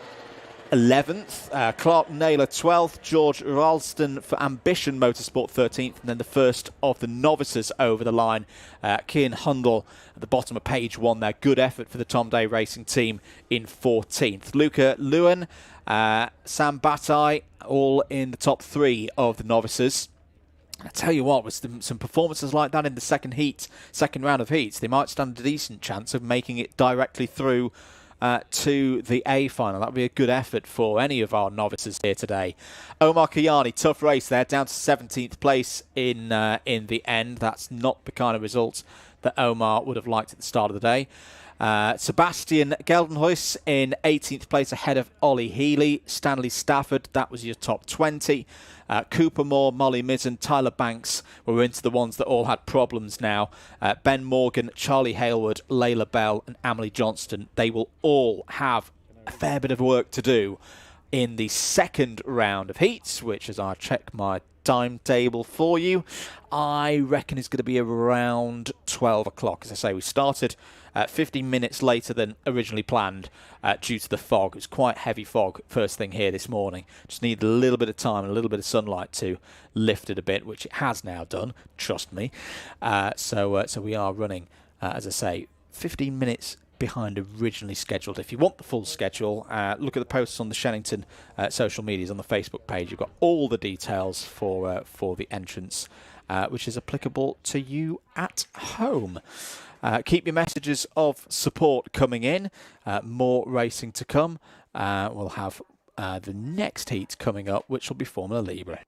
11th. Clark Naylor 12th, George Ralston for Ambition Motorsport 13th, and then the first of the novices over the line, Kian Hundle at the bottom of page one there. Good effort for the Tom Day Racing team in 14th. Luca Lewin, Sam Batai, all in the top three of the novices. I tell you what, with some performances like that in the second round of heats, they might stand a decent chance of making it directly through to the A final. That would be a good effort for any of our novices here today. Omar Kayani, tough race there, down to 17th place in the end. That's not the kind of result that Omar would have liked at the start of the day. Sebastian Geldenhuis in 18th place ahead of Ollie Healy. Stanley Stafford, that was your top 20. Cooper Moore, Molly Mizzen, Tyler Banks were into the ones that all had problems now. Ben Morgan, Charlie Hailwood, Layla Bell and Amelie Johnston, they will all have a fair bit of work to do in the second round of heats, which, as I check my timetable for you, I reckon is going to be around 12 o'clock. As I say, we started 15 minutes later than originally planned due to the fog. It was quite heavy fog first thing here this morning. Just needed a little bit of time and a little bit of sunlight to lift it a bit, which it has now done, trust me. So we are running, as I say, 15 minutes behind originally scheduled. If you want the full schedule, look at the posts on the Shenington social medias on the Facebook page. You've got all the details for the entrance, which is applicable to you at home. Keep your messages of support coming in. More racing to come. We'll have the next heat coming up, which will be Formula Libre.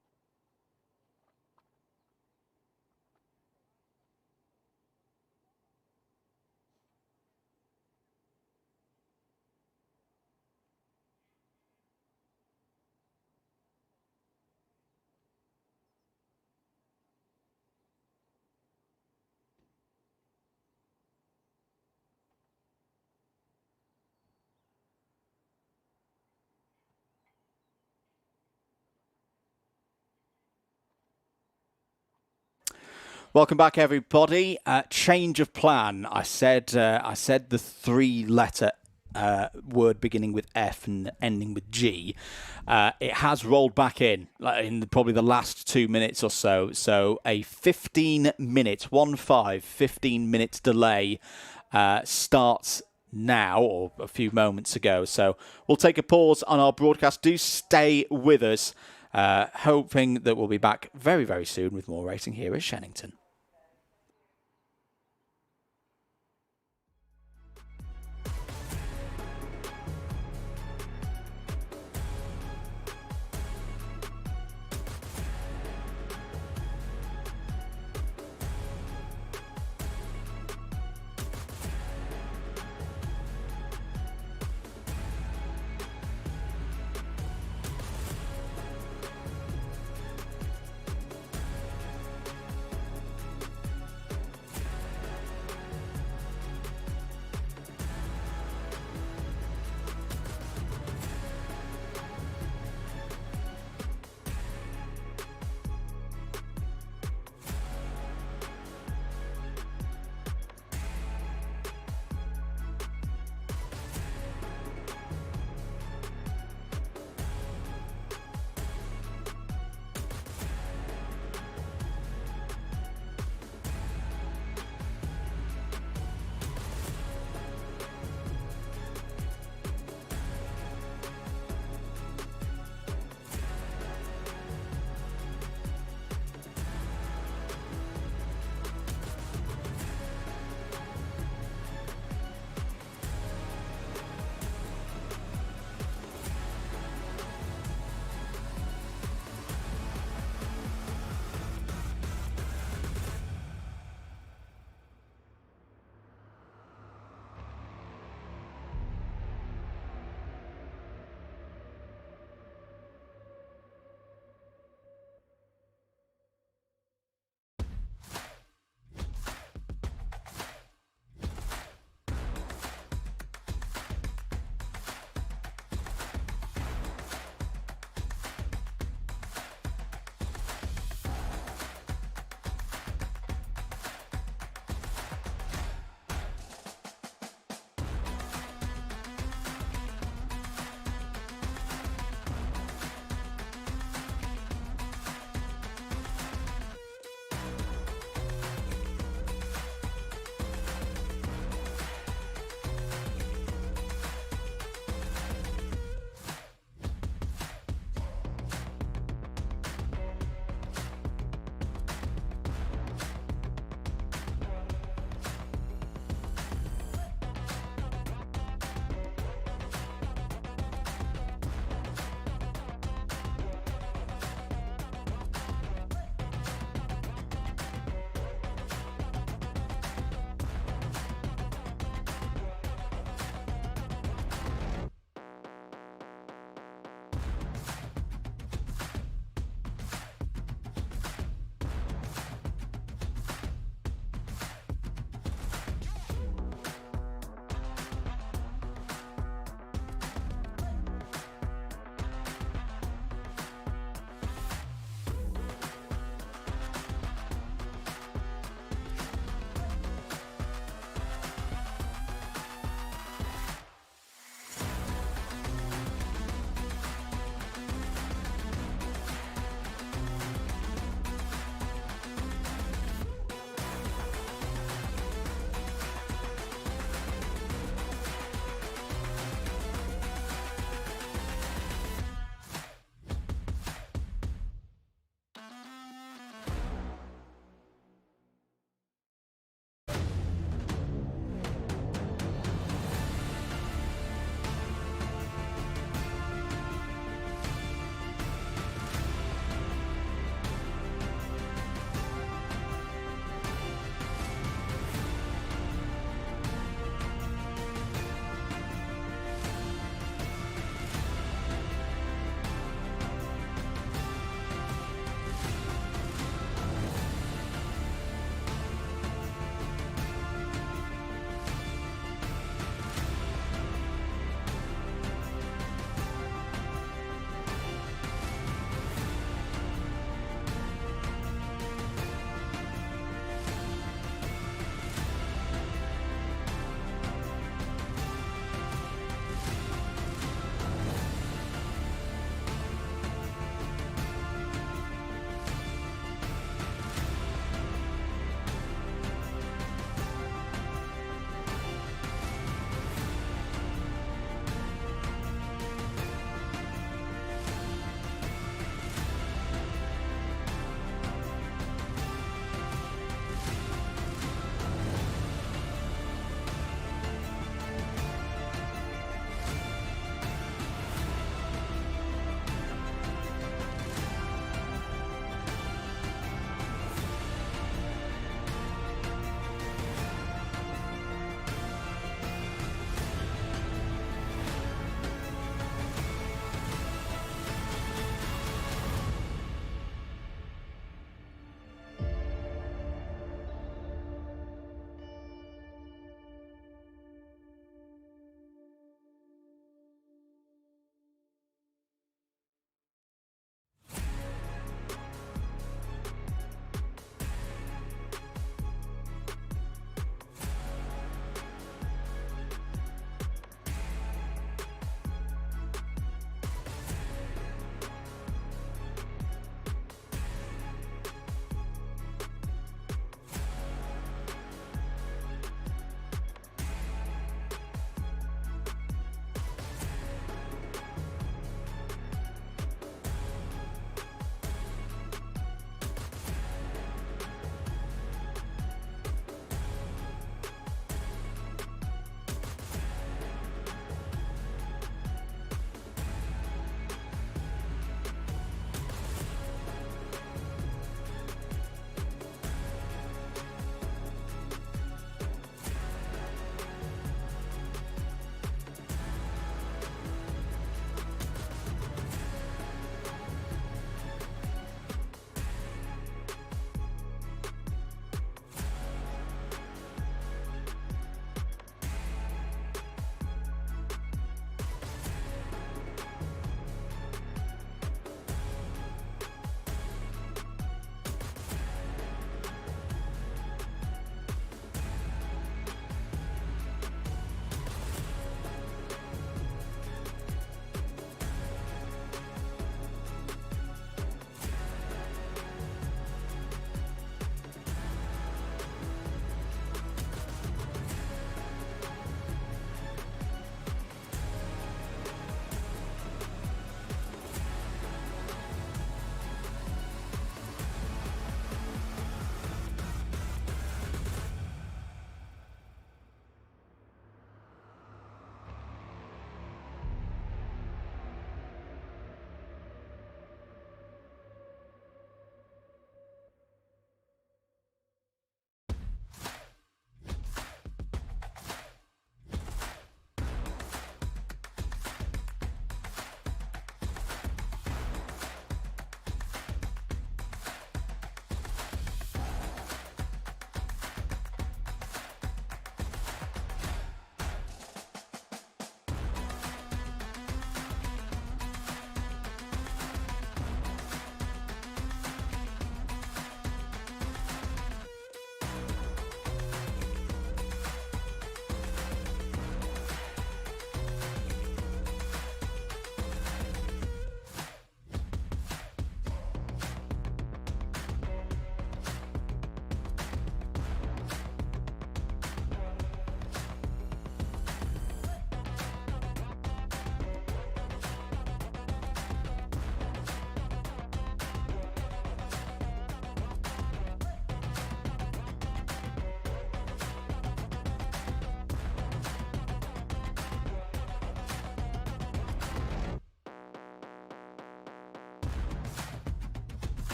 Welcome back, everybody. Change of plan. I said the three-letter word beginning with F and ending with G. It has rolled back in probably the last 2 minutes or so. So a 15-minute delay starts now, or a few moments ago. So we'll take a pause on our broadcast. Do stay with us, hoping that we'll be back very, very soon with more racing here at Shenington.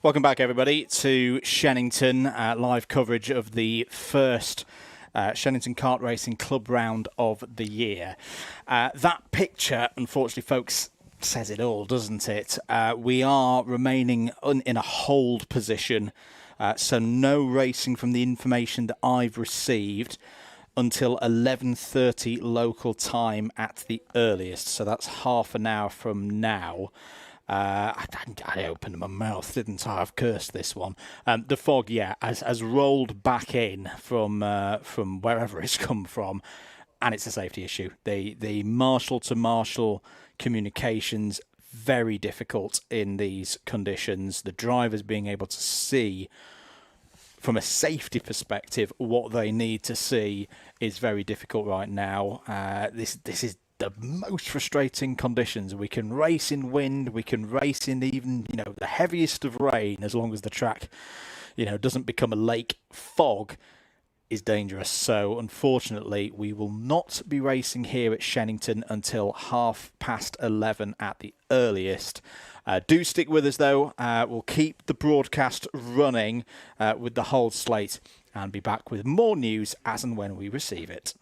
Welcome back, everybody, to Shenington, live coverage of the first Shenington Kart Racing Club round of the year. That picture, unfortunately, folks, says it all, doesn't it? We are remaining in a hold position, so no racing from the information that I've received until 11:30 local time at the earliest. So that's half an hour from now. I opened my mouth, didn't I? I've cursed this one. The fog, has rolled back in from wherever it's come from, and it's a safety issue. The marshal to marshal communications, very difficult in these conditions. The drivers being able to see from a safety perspective what they need to see is very difficult right now. This is the most frustrating conditions. We can race in wind, we can race in even, the heaviest of rain, as long as the track, doesn't become a lake. Fog is dangerous. So unfortunately, we will not be racing here at Shenington until 11:30 at the earliest. Do stick with us though. We'll keep the broadcast running with the whole slate and be back with more news as and when we receive it.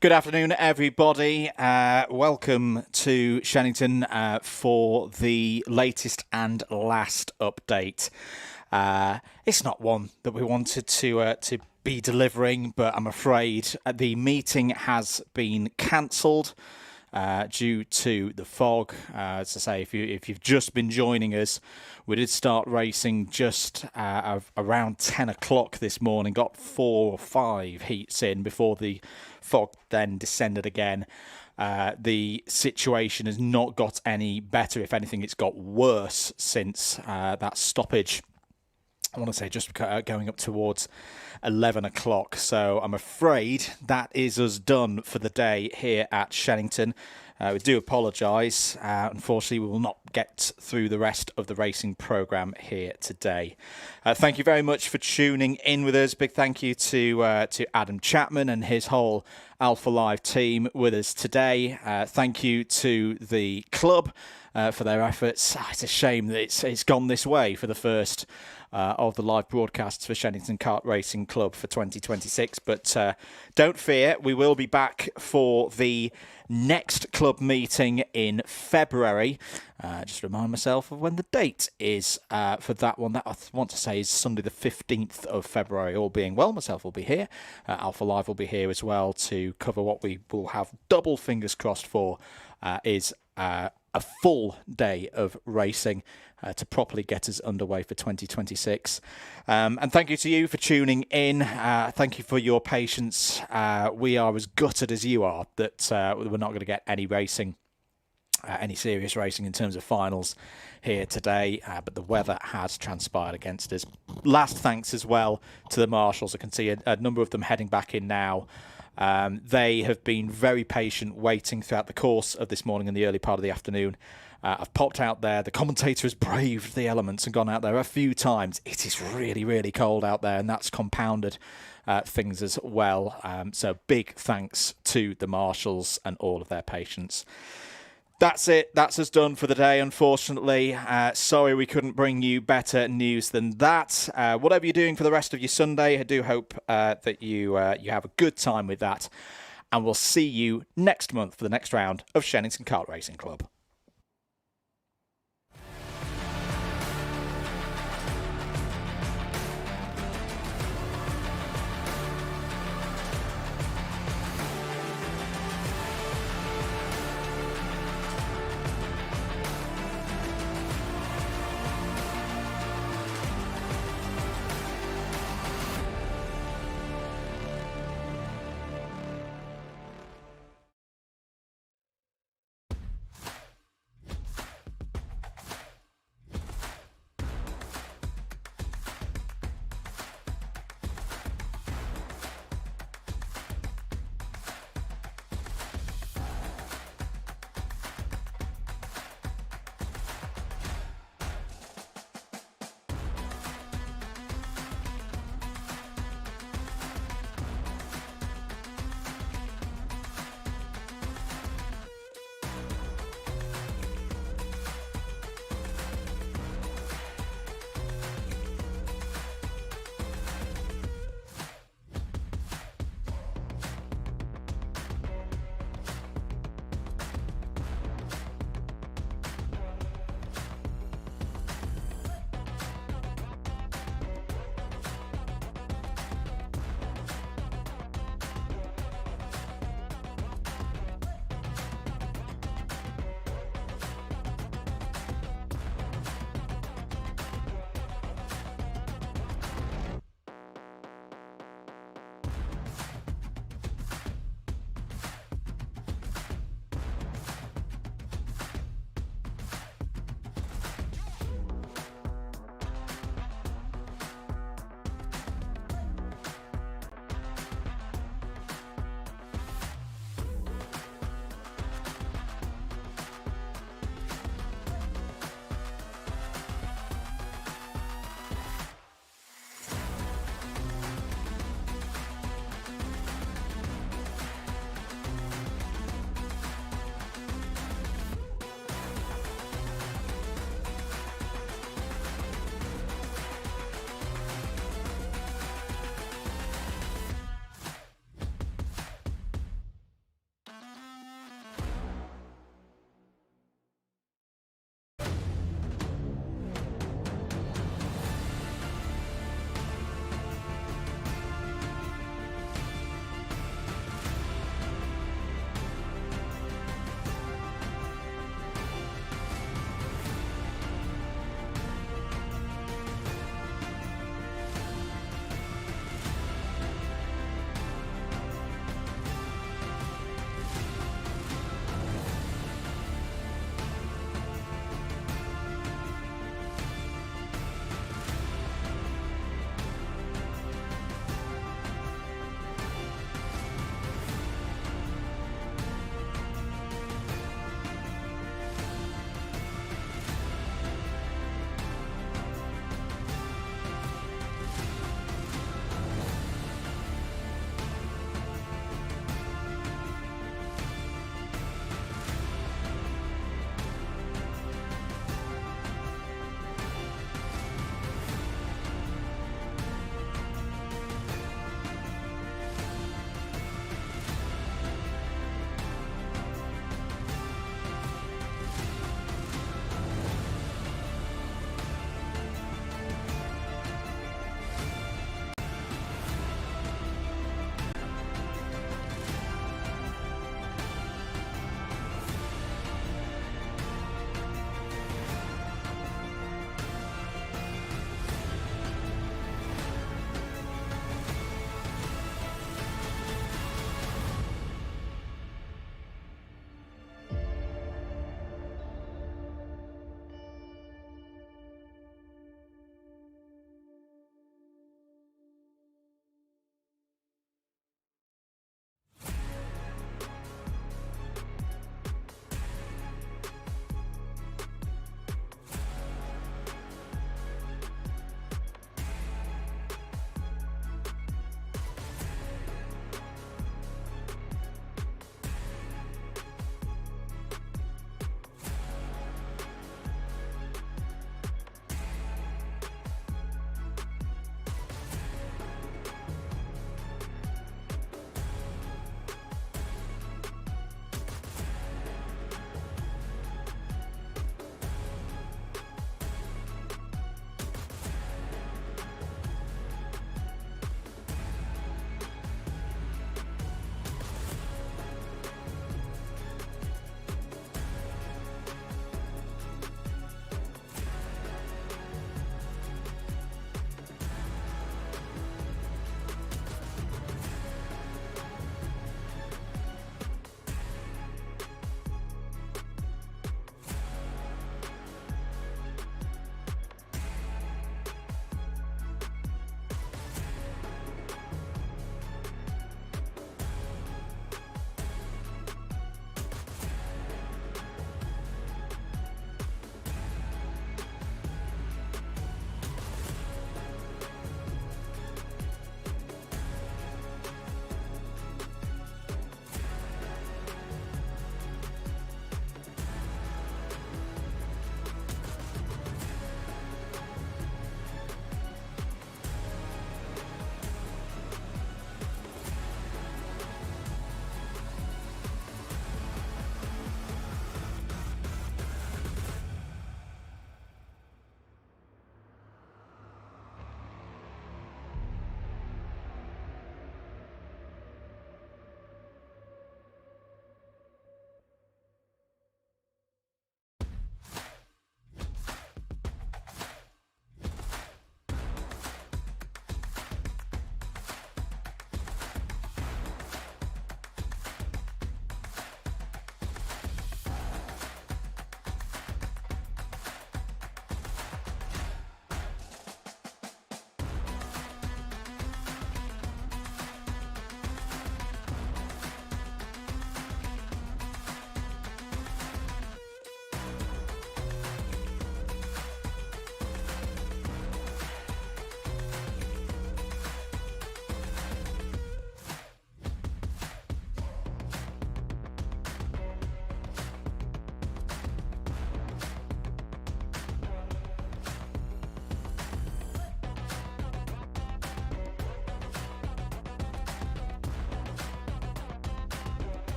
Good afternoon, everybody. Welcome to Shenington for the latest and last update. It's not one that we wanted to be delivering, but I'm afraid the meeting has been cancelled due to the fog. As I say, if you've just been joining us, we did start racing just around 10 o'clock this morning, got 4 or 5 heats in before the fog then descended again. The situation has not got any better. If anything, it's got worse since that stoppage. I want to say just going up towards 11 o'clock. So I'm afraid that is us done for the day here at Shenington. We do apologise. Unfortunately, we will not get through the rest of the racing programme here today. Thank you very much for tuning in with us. Big thank you to Adam Chapman and his whole Alpha Live team with us today. Thank you to the club for their efforts. It's a shame that it's gone this way for the first of the live broadcasts for Shenington Kart Racing Club for 2026. But don't fear, we will be back for the next club meeting in February. Just remind myself of when the date is for that one. That I want to say is Sunday the 15th of February. All being well, myself will be here. Alpha Live will be here as well to cover what we will have double fingers crossed for is a full day of racing to properly get us underway for 2026. And thank you to you for tuning in. Thank you for your patience. We are as gutted as you are that we're not going to get any racing, any serious racing in terms of finals here today, but the weather has transpired against us. Last thanks as well to the marshals. I can see a number of them heading back in now. They have been very patient waiting throughout the course of this morning and the early part of the afternoon. I've popped out there. The commentator has braved the elements and gone out there a few times. It is really, really cold out there, and that's compounded things as well. So big thanks to the marshals and all of their patience. That's it. That's us done for the day, unfortunately. Sorry we couldn't bring you better news than that. Whatever you're doing for the rest of your Sunday, I do hope that you have a good time with that. And we'll see you next month for the next round of Shenington Kart Racing Club.